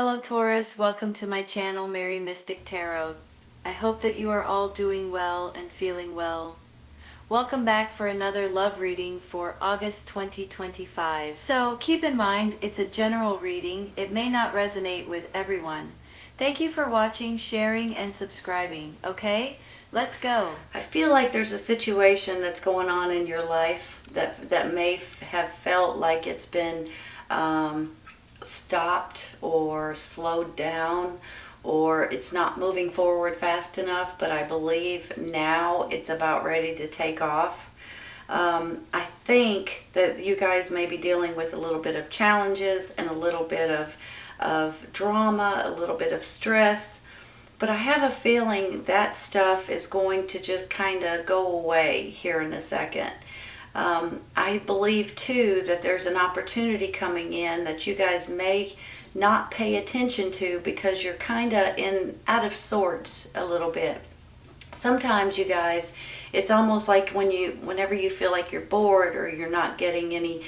Hello Taurus, welcome to my channel Mary Mystic Tarot. I hope that you are all doing well and feeling well. Welcome back for another love reading for August 2025. So keep in mind it's a general reading. It may not resonate with everyone. Thank you for watching, sharing, and subscribing. Okay, let's go. I feel like there's a situation that's going on in your life that may have felt like it's been stopped or slowed down, or it's not moving forward fast enough, but I believe now it's about ready to take off. I think that you guys may be dealing with a little bit of challenges and a little bit of drama, a little bit of stress, but I have a feeling that stuff is going to just kind of go away here in a second. I believe too that there's an opportunity coming in that you guys may not pay attention to because you're kind of out of sorts a little bit. Sometimes you guys, it's almost like whenever you feel like you're bored or you're not getting any,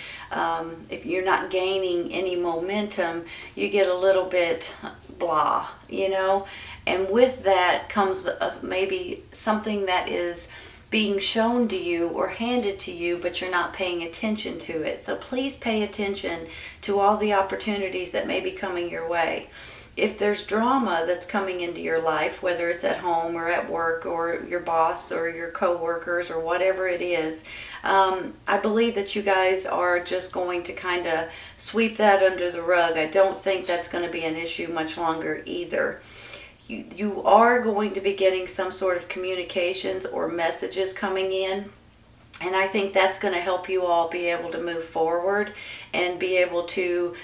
if you're not gaining any momentum, you get a little bit blah, and with that comes maybe something that is being shown to you or handed to you, but you're not paying attention to it. So please pay attention to all the opportunities that may be coming your way. If there's drama that's coming into your life, whether it's at home or at work or your boss or your co-workers or whatever it is, I believe that you guys are just going to kind of sweep that under the rug. I don't think that's going to be an issue much longer either. You are going to be getting some sort of communications or messages coming in, and I think that's going to help you all be able to move forward and be able to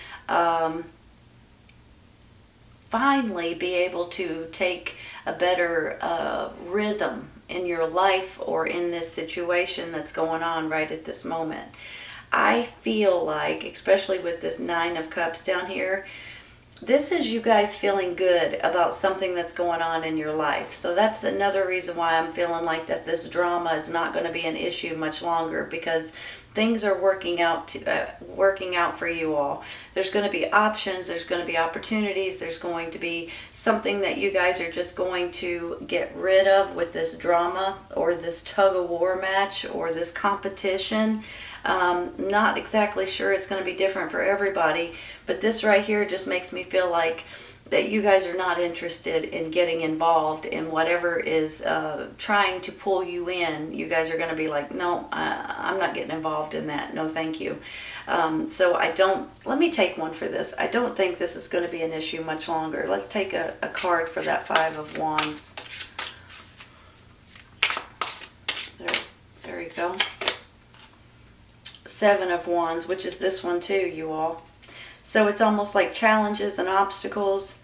finally be able to take a better rhythm in your life or in this situation that's going on right at this moment. I feel like, especially with this Nine of Cups down here, this is you guys feeling good about something that's going on in your life. So that's another reason why I'm feeling like that this drama is not going to be an issue much longer, because things are working out for you all. There's going to be options, there's going to be opportunities, there's going to be something that you guys are just going to get rid of with this drama or this tug of war match or this competition. Not exactly sure, it's going to be different for everybody, but this right here just makes me feel like that you guys are not interested in getting involved in whatever is trying to pull you in. You guys are going to be like, no, I'm not getting involved in that. No, thank you. So let me take one for this. I don't think this is going to be an issue much longer. Let's take a card for that Five of Wands. There you go. Seven of Wands, which is this one too, you all. So it's almost like challenges and obstacles,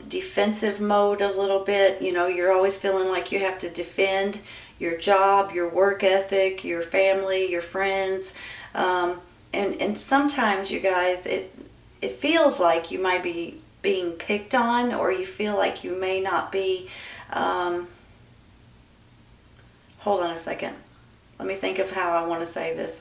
defensive mode a little bit. You're always feeling like you have to defend your job, your work ethic, your family, your friends. And sometimes, you guys, it feels like you might be being picked on, or you feel like you may not be. Hold on a second. Let me think of how I want to say this.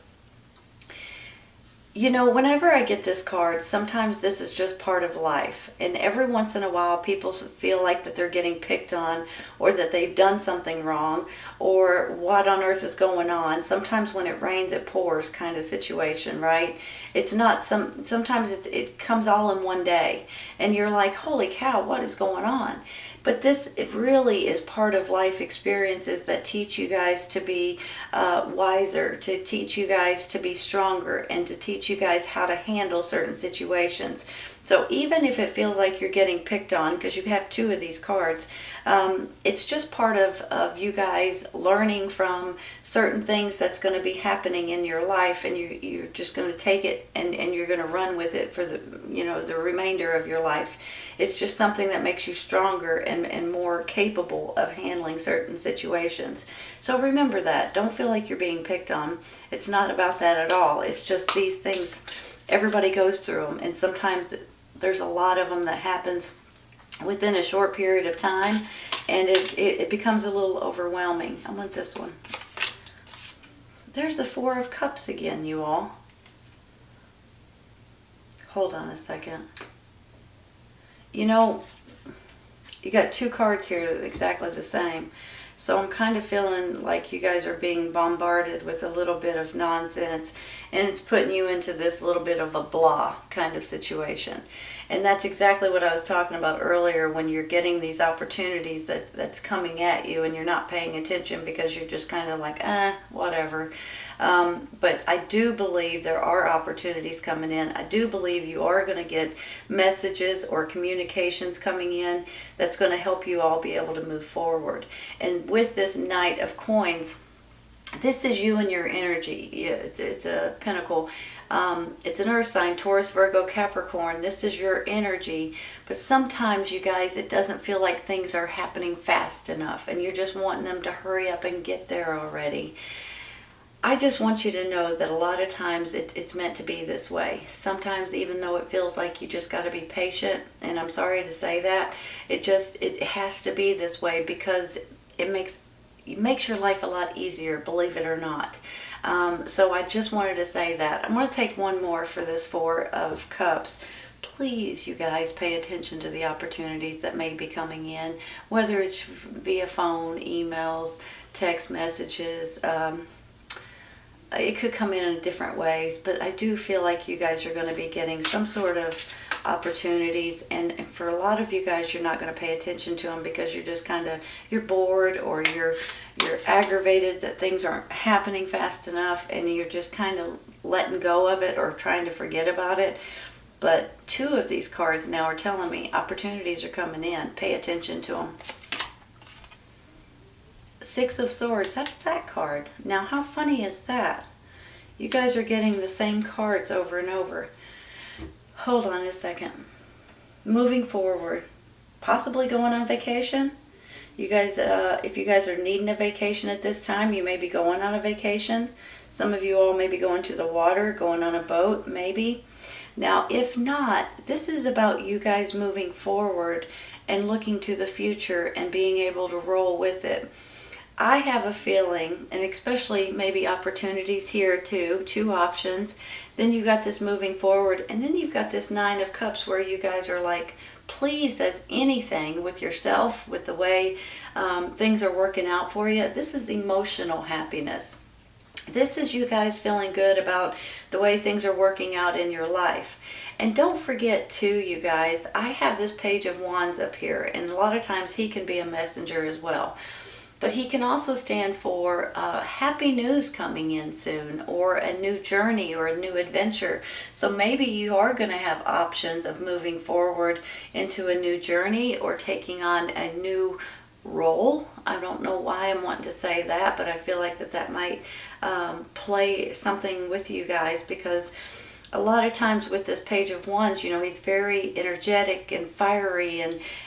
Whenever I get this card, sometimes this is just part of life. And every once in a while, people feel like that they're getting picked on, or that they've done something wrong, or what on earth is going on. Sometimes when it rains, it pours kind of situation, right? It's not sometimes it comes all in one day. And you're like, holy cow, what is going on? But it really is part of life experiences that teach you guys to be wiser, to teach you guys to be stronger, and to teach you guys how to handle certain situations. So even if it feels like you're getting picked on, because you have two of these cards, it's just part of you guys learning from certain things that's going to be happening in your life, and you're just going to take it and you're going to run with it for the remainder of your life. It's just something that makes you stronger and more capable of handling certain situations. So remember that. Don't feel like you're being picked on. It's not about that at all. It's just these things, everybody goes through them, and sometimes there's a lot of them that happens within a short period of time, and it becomes a little overwhelming. I want this one. There's the Four of Cups again, you all. Hold on a second. you know, you got two cards here that are exactly the same. So I'm kind of feeling like you guys are being bombarded with a little bit of nonsense, and it's putting you into this little bit of a blah kind of situation. And that's exactly what I was talking about earlier, when you're getting these opportunities that's coming at you and you're not paying attention because you're just kind of like, whatever. But I do believe there are opportunities coming in. I do believe you are going to get messages or communications coming in that's going to help you all be able to move forward. And with this Knight of Coins, this is you and your energy. Yeah, it's a pentacle. It's an earth sign, Taurus, Virgo, Capricorn. This is your energy. But sometimes, you guys, it doesn't feel like things are happening fast enough, and you're just wanting them to hurry up and get there already. I just want you to know that a lot of times it's meant to be this way. Sometimes, even though it feels like you just got to be patient, and I'm sorry to say that, it has to be this way, because it makes your life a lot easier, believe it or not. So I just wanted to say that. I'm going to take one more for this Four of Cups. Please, you guys, pay attention to the opportunities that may be coming in, whether it's via phone, emails, text messages. It could come in different ways, but I do feel like you guys are going to be getting some sort of opportunities, and for a lot of you guys, you're not going to pay attention to them because you're just you're bored, or you're aggravated that things aren't happening fast enough, and you're just kind of letting go of it or trying to forget about it. But two of these cards now are telling me opportunities are coming in. Pay attention to them. Six of Swords, that's that card. Now, how funny is that? You guys are getting the same cards over and over. Hold on a second. Moving forward, possibly going on vacation. You guys, if you guys are needing a vacation at this time, you may be going on a vacation. Some of you all may be going to the water, going on a boat, maybe. Now, if not, this is about you guys moving forward and looking to the future and being able to roll with it. I have a feeling, and especially maybe opportunities here too, two options. Then you got this moving forward, and then you've got this Nine of Cups where you guys are like pleased as anything with yourself, with the way things are working out for you. This is emotional happiness. This is you guys feeling good about the way things are working out in your life. And don't forget too, you guys, I have this Page of Wands up here, and a lot of times he can be a messenger as well. But he can also stand for happy news coming in soon, or a new journey, or a new adventure. So maybe you are going to have options of moving forward into a new journey, or taking on a new role. I don't know why I'm wanting to say that, but I feel like that might play something with you guys, because a lot of times with this Page of Wands, he's very energetic and fiery,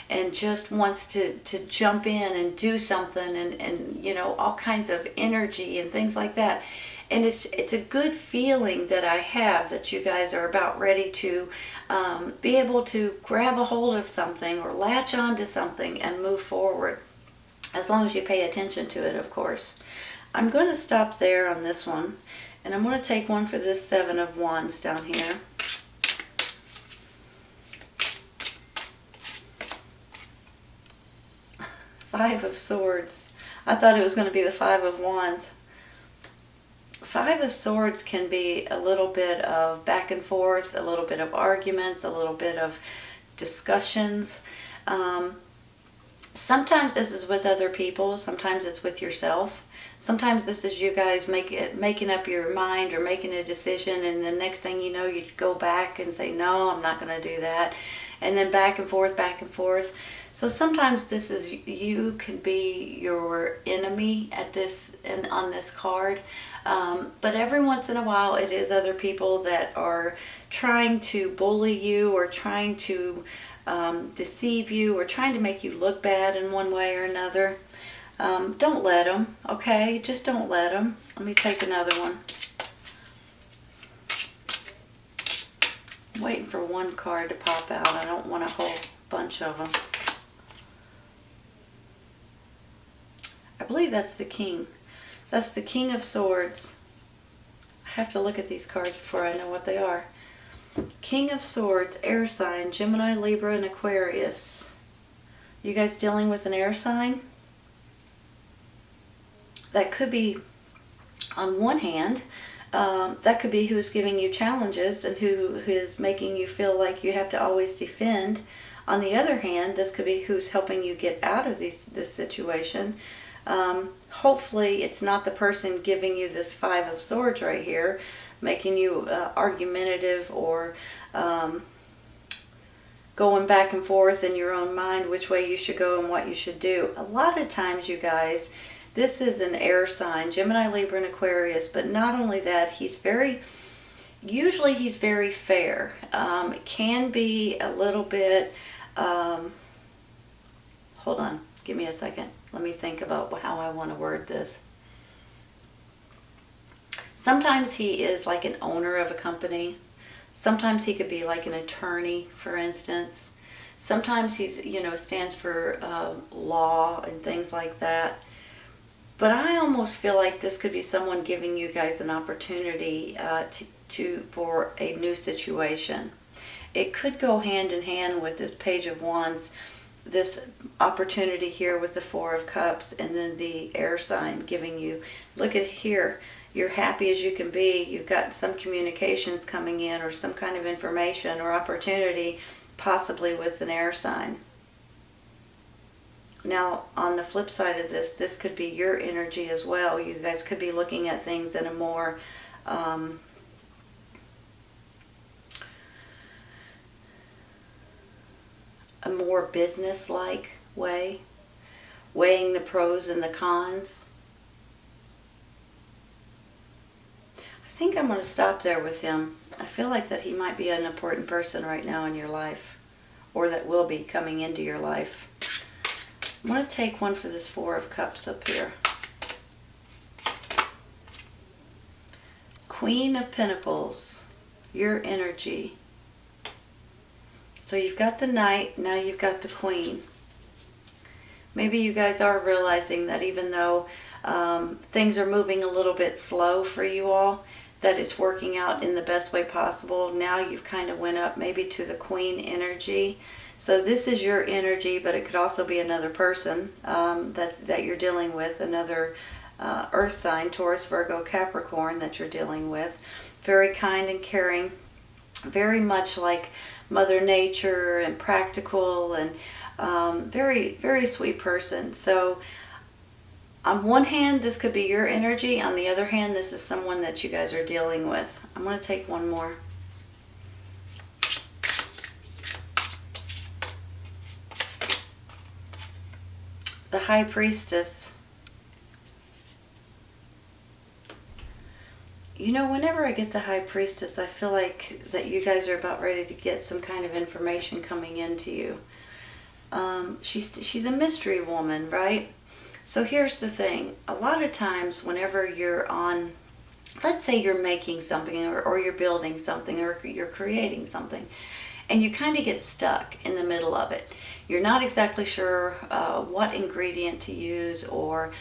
and just wants to jump in and do something, and all kinds of energy and things like that. And it's a good feeling that I have that you guys are about ready to be able to grab a hold of something or latch onto something and move forward, as long as you pay attention to it, of course. I'm going to stop there on this one. And I'm going to take one for this Seven of Wands down here. Five of Swords. I thought it was going to be the Five of Wands. Five of Swords can be a little bit of back and forth, a little bit of arguments, a little bit of discussions. Sometimes this is with other people. Sometimes it's with yourself. Sometimes this is you guys making up your mind or making a decision, and the next thing you know, you go back and say, no, I'm not going to do that. And then back and forth, back and forth. So sometimes this is, you can be your enemy at this and on this card. But every once in a while, it is other people that are trying to bully you, or trying to deceive you, or trying to make you look bad in one way or another. Don't let them, okay? Just don't let them. Let me take another one. I'm waiting for one card to pop out. I don't want a whole bunch of them. I believe that's the King. That's the King of Swords. I have to look at these cards before I know what they are. King of Swords, air sign, Gemini, Libra, and Aquarius. You guys dealing with an air sign? That could be, on one hand, that could be who's giving you challenges and who is making you feel like you have to always defend. On the other hand, this could be who's helping you get out of this situation. Hopefully it's not the person giving you this Five of Swords right here, making you argumentative or going back and forth in your own mind which way you should go and what you should do. A lot of times, you guys, this is an air sign, Gemini, Libra, and Aquarius, but not only that, usually he's very fair. It can be a little bit, hold on, give me a second. Let me think about how I want to word this. Sometimes he is like an owner of a company. Sometimes he could be like an attorney, for instance. Sometimes he's, stands for law and things like that. But I almost feel like this could be someone giving you guys an opportunity for a new situation. It could go hand in hand with this Page of Wands, this opportunity here with the Four of Cups, and then the air sign giving you, look at here, you're happy as you can be, you've got some communications coming in or some kind of information or opportunity, possibly with an air sign. Now, on the flip side of this, this could be your energy as well. You guys could be looking at things in a more business-like way, weighing the pros and the cons. I think I'm going to stop there with him. I feel like that he might be an important person right now in your life, or that will be coming into your life. I'm going to take one for this Four of Cups up here. Queen of Pentacles, your energy. So you've got the Knight, now you've got the Queen. Maybe you guys are realizing that even though things are moving a little bit slow for you all, that it's working out in the best way possible. Now you've kind of went up maybe to the Queen energy. So this is your energy, but it could also be another person that you're dealing with, another earth sign, Taurus, Virgo, Capricorn that you're dealing with. Very kind and caring, very much like Mother Nature and practical, and very, very sweet person. So on one hand, this could be your energy. On the other hand, this is someone that you guys are dealing with. I'm going to take one more. The High Priestess. Whenever I get the High Priestess, I feel like that you guys are about ready to get some kind of information coming into you. She's a mystery woman, right? So here's the thing. A lot of times whenever you're on, let's say you're making something or you're building something or you're creating something, and you kind of get stuck in the middle of it. You're not exactly sure what ingredient to use, or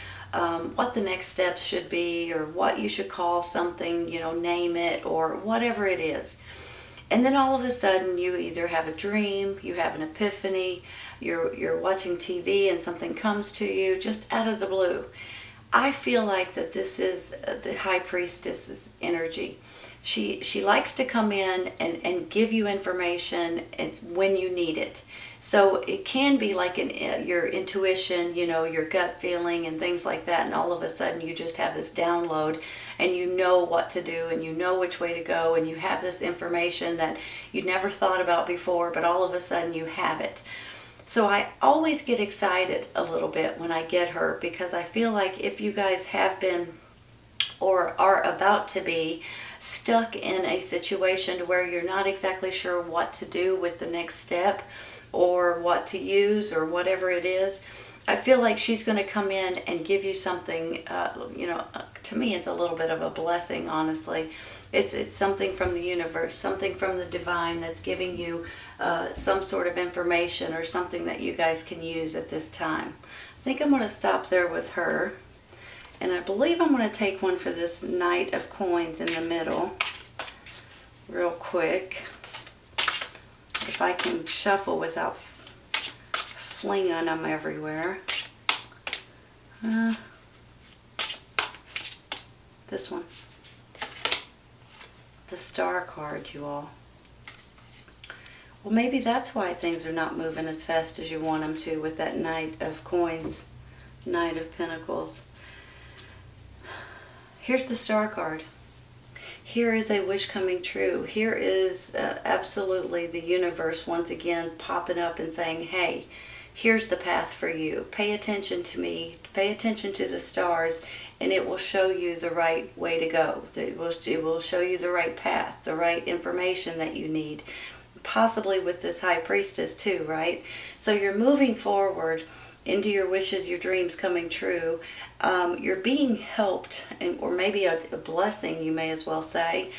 what the next steps should be, or what you should call something, name it, or whatever it is. And then all of a sudden you either have a dream, you have an epiphany, you're watching TV and something comes to you just out of the blue. I feel like that this is the High Priestess's energy. She likes to come in and give you information when you need it. So it can be like your intuition, your gut feeling and things like that, and all of a sudden you just have this download and you know what to do and you know which way to go, and you have this information that you never thought about before, but all of a sudden you have it. So I always get excited a little bit when I get her, because I feel like if you guys have been or are about to be stuck in a situation where you're not exactly sure what to do with the next step or what to use or whatever it is, I feel like she's going to come in and give you something, to me it's a little bit of a blessing, honestly. It's something from the universe, something from the divine that's giving you some sort of information or something that you guys can use at this time. I think I'm going to stop there with her. And I believe I'm going to take one for this Knight of Coins in the middle real quick. if I can shuffle without flinging them everywhere. This one. The Star card, you all. Well, maybe that's why things are not moving as fast as you want them to with that Knight of Coins, Knight of Pentacles. Here's the Star card. Here is a wish coming true. Here is absolutely the universe once again popping up and saying, hey, here's the path for you. Pay attention to me. Pay attention to the stars, and it will show you the right way to go. It will show you the right path, the right information that you need. Possibly with this High Priestess too, right? So you're moving forward into your wishes, your dreams coming true. You're being helped, or maybe a blessing, you may as well say.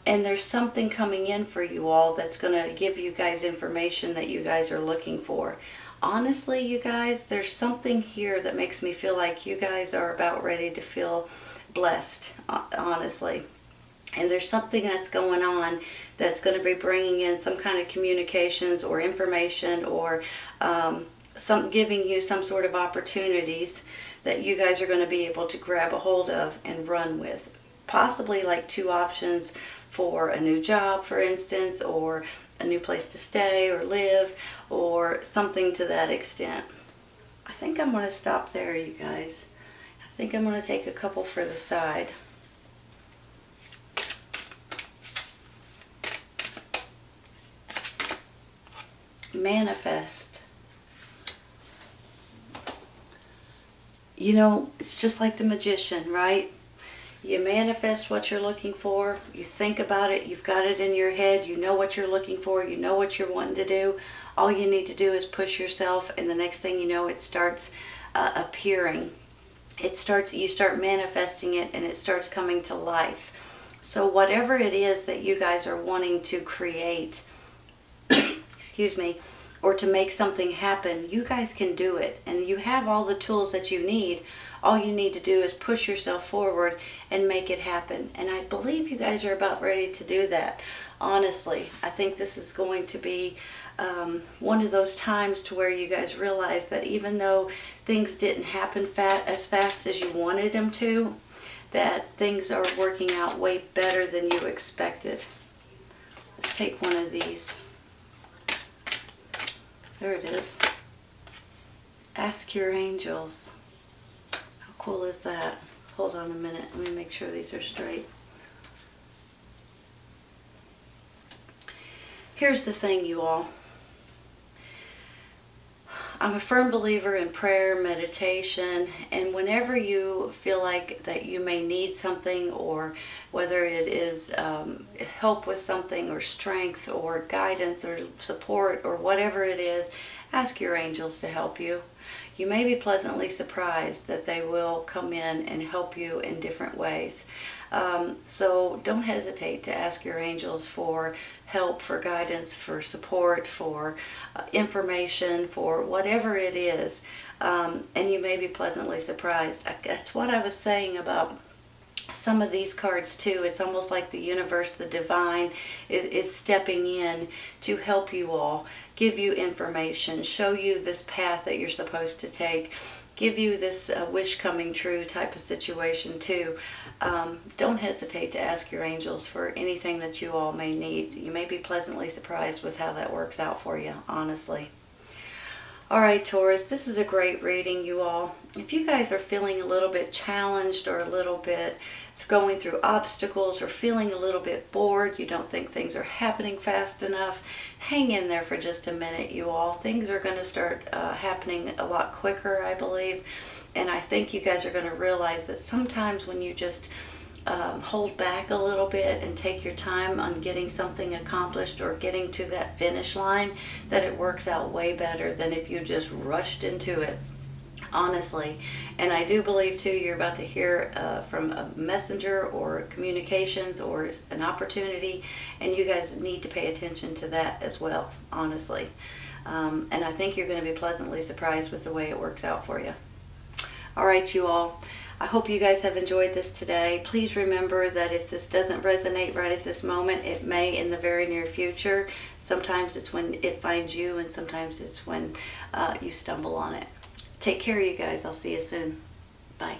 And there's something coming in for you all that's going to give you guys information that you guys are looking for. Honestly, you guys, there's something here that makes me feel like you guys are about ready to feel blessed, honestly. And there's something that's going on that's going to be bringing in some kind of communications or information, or giving you some sort of opportunities that you guys are going to be able to grab a hold of and run with. Possibly like 2 options for a new job, for instance, or a new place to stay or live, or something to that extent. I think I'm going to stop there, you guys. I think I'm going to take a couple for the side. Manifest. You know, it's just like the magician, right? You manifest what you're looking for. You think about it. You've got it in your head. You know what you're looking for. You know what you're wanting to do. All you need to do is push yourself, and the next thing you know, it starts appearing. You start manifesting it, and it starts coming to life. So whatever it is that you guys are wanting to create, excuse me, or to make something happen, you guys can do it. And you have all the tools that you need. All you need to do is push yourself forward and make it happen. And I believe you guys are about ready to do that. Honestly, I think this is going to be one of those times to where you guys realize that even though things didn't happen as fast as you wanted them to, that things are working out way better than you expected. Let's take one of these. There it is. Ask your angels. How cool is that? Hold on a minute. Let me make sure these are straight. Here's the thing, you all. I'm a firm believer in prayer, meditation, and whenever you feel like that you may need something, or whether it is help with something, or strength, or guidance, or support, or whatever it is, ask your angels to help you. You may be pleasantly surprised that they will come in and help you in different ways. So don't hesitate to ask your angels for help, for guidance, for support, for information, for whatever it is. And you may be pleasantly surprised. That's what I was saying about some of these cards too. It's almost like the universe, the divine, is stepping in to help you all, give you information, show you this path that you're supposed to take, give you this wish coming true type of situation too. Don't hesitate to ask your angels for anything that you all may need. You may be pleasantly surprised with how that works out for you, honestly. Alright, Taurus, this is a great reading, you all. If you guys are feeling a little bit challenged, or a little bit going through obstacles, or feeling a little bit bored, you don't think things are happening fast enough, hang in there for just a minute, you all. Things are going to start happening a lot quicker, I believe. And I think you guys are going to realize that sometimes when you just hold back a little bit and take your time on getting something accomplished, or getting to that finish line, that it works out way better than if you just rushed into it, honestly. And I do believe too, you're about to hear from a messenger, or communications, or an opportunity, and you guys need to pay attention to that as well, honestly. And I think you're going to be pleasantly surprised with the way it works out for you. All right, you all. I hope you guys have enjoyed this today. Please remember that if this doesn't resonate right at this moment, it may in the very near future. Sometimes it's when it finds you, and sometimes it's when you stumble on it. Take care, you guys. I'll see you soon. Bye.